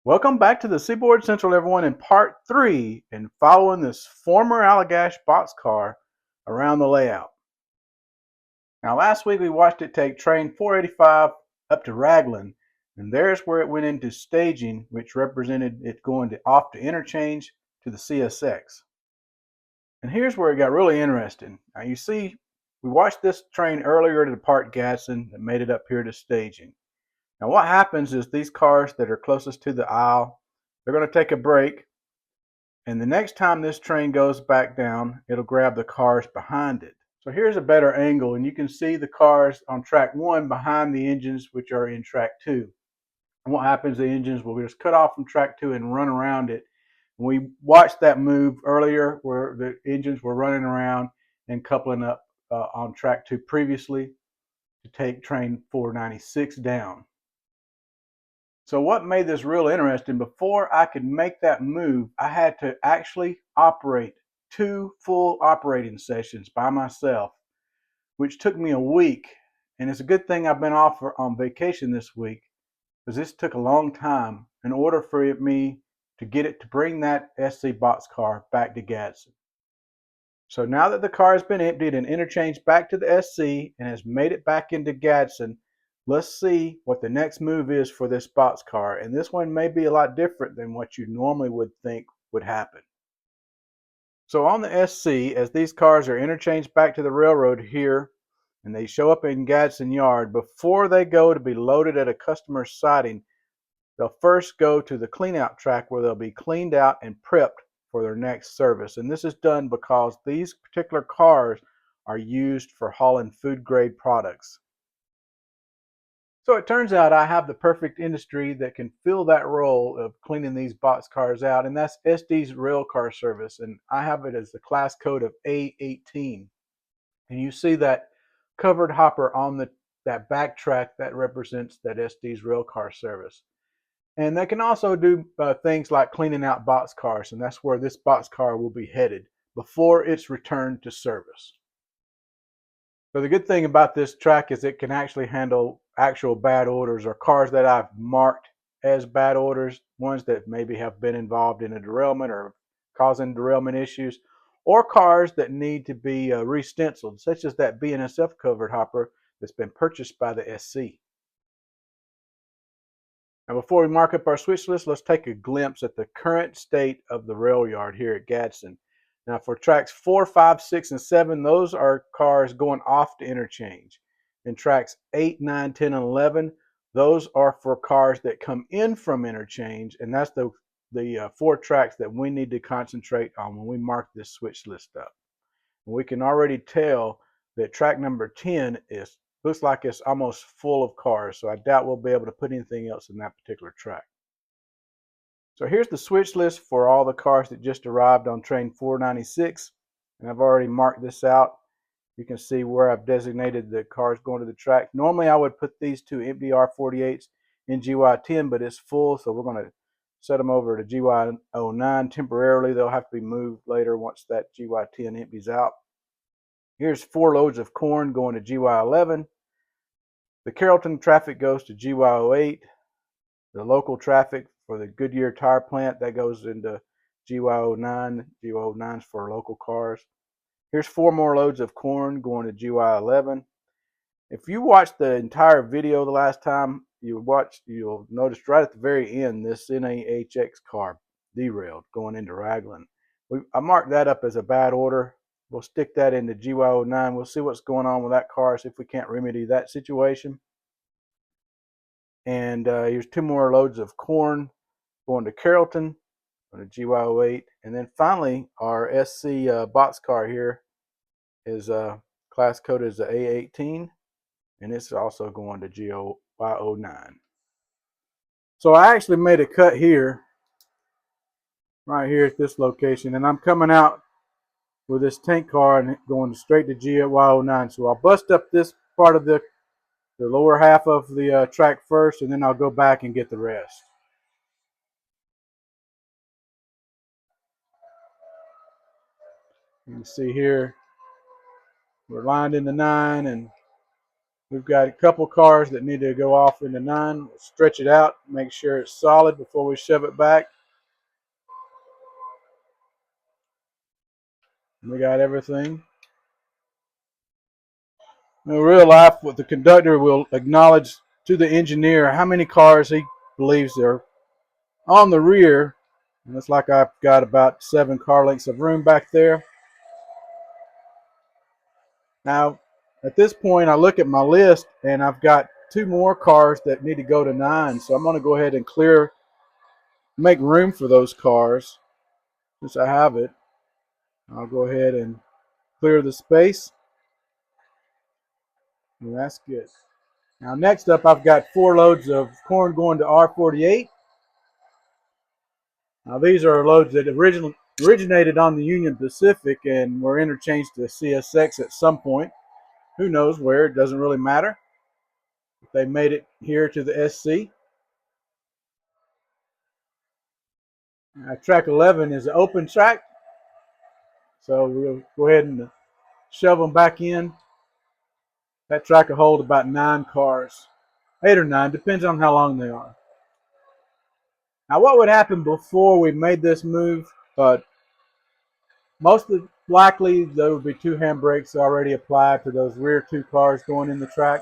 Welcome back to the Seaboard Central, everyone, in part 3 and following this former Allagash boxcar around the layout. Now, last week we watched it take train 485 up to Raglan, and there's where it went into staging, which represented it going off to interchange to the CSX. And here's where it got really interesting. Now, you see, we watched this train earlier to depart Gadsden that made it up here to staging. Now, what happens is these cars that are closest to the aisle, they're going to take a break. And the next time this train goes back down, it'll grab the cars behind it. So here's a better angle, and you can see the cars on track 1 behind the engines which are in track 2. And what happens, the engines will just cut off from track 2 and run around it. We watched that move earlier where the engines were running around and coupling up on track 2 previously to take train 496 down. So what made this real interesting, before I could make that move, I had to actually operate 2 full operating sessions by myself, which took me a week. And it's a good thing I've been off on vacation this week, because this took a long time in order for me to get it to bring that SC boxcar back to Gadsden. So now that the car has been emptied and interchanged back to the SC and has made it back into Gadsden, let's see what the next move is for this boxcar. And this one may be a lot different than what you normally would think would happen. So on the SC, as these cars are interchanged back to the railroad here, and they show up in Gadsden Yard, before they go to be loaded at a customer's siding, they'll first go to the cleanout track where they'll be cleaned out and prepped for their next service. And this is done because these particular cars are used for hauling food grade products. So it turns out I have the perfect industry that can fill that role of cleaning these boxcars out, and that's SD's rail car service. And I have it as the class code of A18. And you see that covered hopper on that back track that represents that SD's rail car service. And they can also do things like cleaning out boxcars, and that's where this boxcar will be headed before it's returned to service. So the good thing about this track is it can actually handle actual bad orders or cars that I've marked as bad orders, ones that maybe have been involved in a derailment or causing derailment issues, or cars that need to be re-stenciled, such as that BNSF covered hopper that's been purchased by the SC. Now, before we mark up our switch list, let's take a glimpse at the current state of the rail yard here at Gadsden. Now, for tracks 4, 5, 6, and 7, those are cars going off to interchange. In tracks 8, 9, 10, and 11, those are for cars that come in from interchange, and that's the 4 tracks that we need to concentrate on when we mark this switch list up. And we can already tell that track number 10 looks like it's almost full of cars, so I doubt we'll be able to put anything else in that particular track. So here's the switch list for all the cars that just arrived on train 496, and I've already marked this out. You can see where I've designated the cars going to the track. Normally I would put these 2 empty R48s in GY10, but it's full, so we're going to set them over to GY09 temporarily. They'll have to be moved later once that GY10 empties out. Here's 4 loads of corn going to GY11. The Carrollton traffic goes to GY08. The local traffic for the Goodyear tire plant, that goes into GY09. GY09 is for local cars. Here's 4 more loads of corn going to GY11. If you watched the entire video the last time you'll notice right at the very end this NAHX car derailed going into Raglan. I marked that up as a bad order. We'll stick that into GY09. We'll see what's going on with that car, see if we can't remedy that situation. And here's 2 more loads of corn going to Carrollton, going to GY08. And then finally, our SC boxcar here is class code is the A18, and it's also going to GY09. So I actually made a cut here, right here at this location, and I'm coming out with this tank car and going straight to GY09. So I'll bust up this part of the lower half of the track first, and then I'll go back and get the rest. You can see here we're lined into 9, and We've got a couple cars that need to go off into 9. We'll stretch it out, make sure it's solid before we shove it back. We got everything. In real life, what the conductor will acknowledge to the engineer how many cars he believes are on the rear. And it's like I've got about 7 car lengths of room back there. Now, at this point, I look at my list and I've got 2 more cars that need to go to 9. So I'm going to go ahead and make room for those cars. Since I have it, I'll go ahead and clear the space. And that's good. Now, next up, I've got 4 loads of corn going to R48. Now, these are loads that originated on the Union Pacific and were interchanged to CSX at some point. Who knows where? It doesn't really matter. They made it here to the SC. Track 11 is an open track, so we'll go ahead and shove them back in. That track will hold about 9 cars, 8 or 9, depends on how long they are. Now, what would happen before we made this move? Most likely, there would be 2 handbrakes already applied to those rear 2 cars going in the track.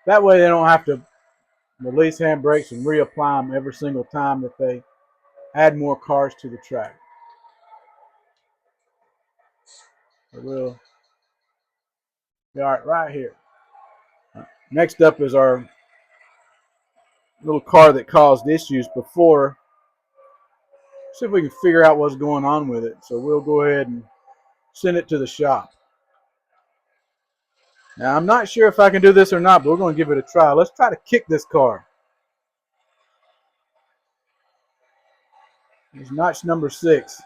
That way, they don't have to release handbrakes and reapply them every single time that they add more cars to the track. So we'll be right here. Next up is our little car that caused issues before. See if we can figure out what's going on with it. So we'll go ahead and send it to the shop. Now, I'm not sure if I can do this or not, but we're going to give it a try. Let's try to kick this car. It's notch number 6.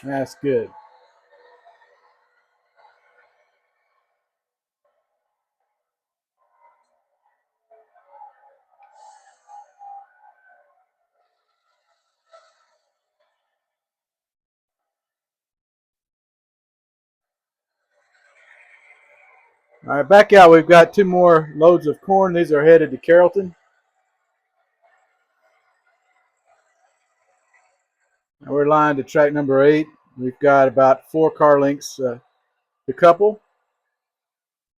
That's good. All right, back out. We've got 2 more loads of corn. These are headed to Carrollton. Now we're lined to track number 8. We've got about 4 car lengths to couple.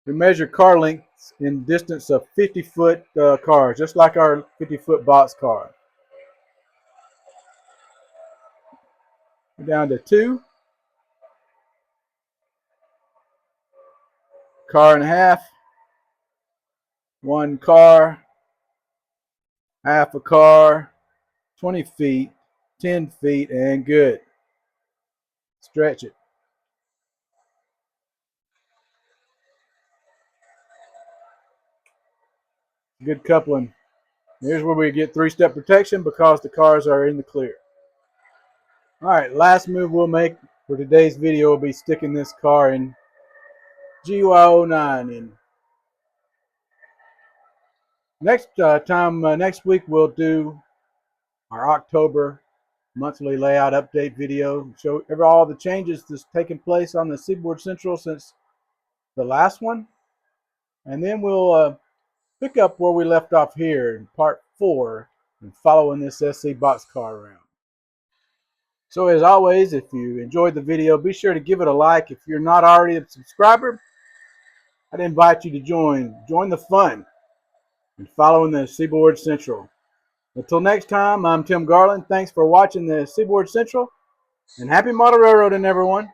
We measure car lengths in distance of 50-foot cars, just like our 50-foot Boxcar. We're down to 2. Car and a half. 1 car. Half a car. 20 feet. 10 feet, and good. Stretch it. Good coupling. Here's where we get 3-step protection because the cars are in the clear. All right, last move we'll make for today's video will be sticking this car in GY09 in. Next week we'll do our October monthly layout update video. Show all the changes that's taken place on the Seaboard Central since the last one. And then we'll pick up where we left off here in part 4 and following this SC Boxcar around. So as always, if you enjoyed the video, be sure to give it a like. If you're not already a subscriber, I'd invite you to join the fun and following the Seaboard Central. Until next time, I'm Tim Garland. Thanks for watching the Seaboard Central, and happy model railroading, everyone.